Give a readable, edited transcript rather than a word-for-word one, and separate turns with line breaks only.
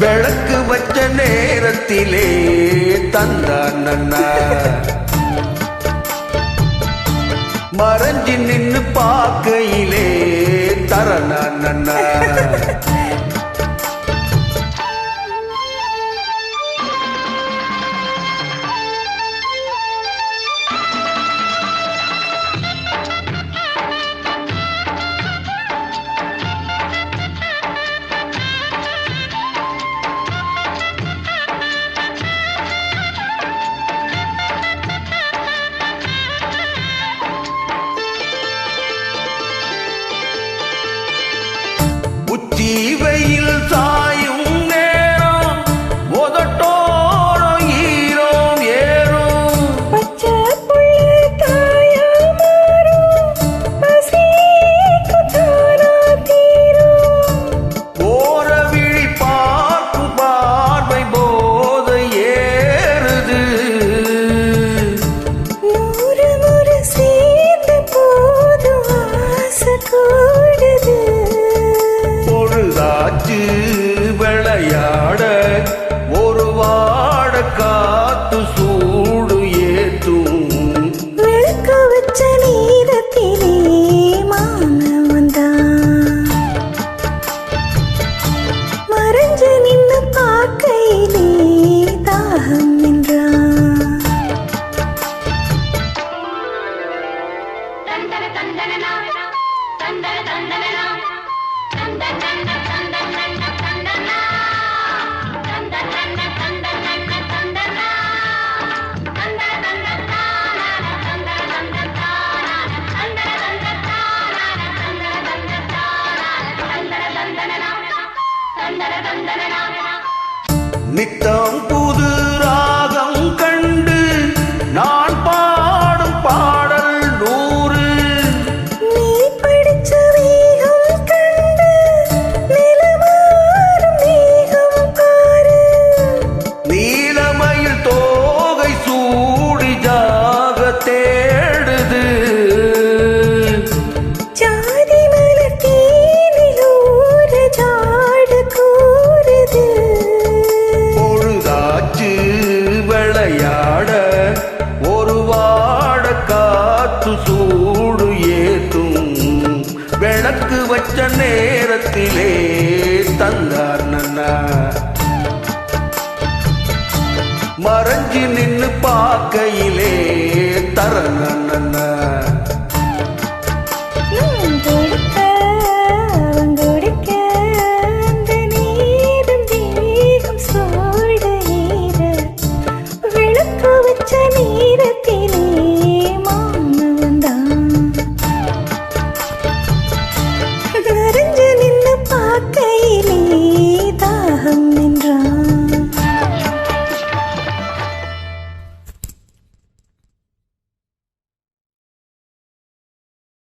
விளக்கு வச்ச நேரத்திலே தந்தான் நன்னா மறைஞ்சி நின்னு பார்க்கையிலே தரனா நன்னா உச்சி வெயில் சாயும் நேரம் உதட்டோரம் ஈரம் ஏறும்
பச்சை புள்ளு தாயா மாறும் பசிக்கு தானா தீரும்
போற விழி பார்க்கும் பார்வை போதை ஏறுது
நூறு முறை சேர்ந்த போதும் ஆசை கூடுது
பொழுதாச்சு விளையாட ஒரு வாட காத்து சூடு ஏத்தும்
விளக்கு வச்ச நேரத்திலே மாமன் வந்தான் மறைஞ்சு நின்னு பார்க்கையிலே தாகம் என்றான்
நித்தம் புது ராகம் கண்டு நான் பாடும் பாடல் நூறு
நீ படிச்ச வேகம் கண்டு நிலமாறும் மேகம் பாரு
நீலமயில் தோகை சூடி ஜாக தேடுது
ஜாதி மலர் தேனில் ஊற ஜாடு கூறுது
பொழுதாச்சு விளையாட ஒரு வாட காத்து சூடு ஏத்தும் விளக்கு வச்ச நேரத்திலே தந்தார் நன்னா மறைஞ்சி நின்னு பார்க்கையிலே தரன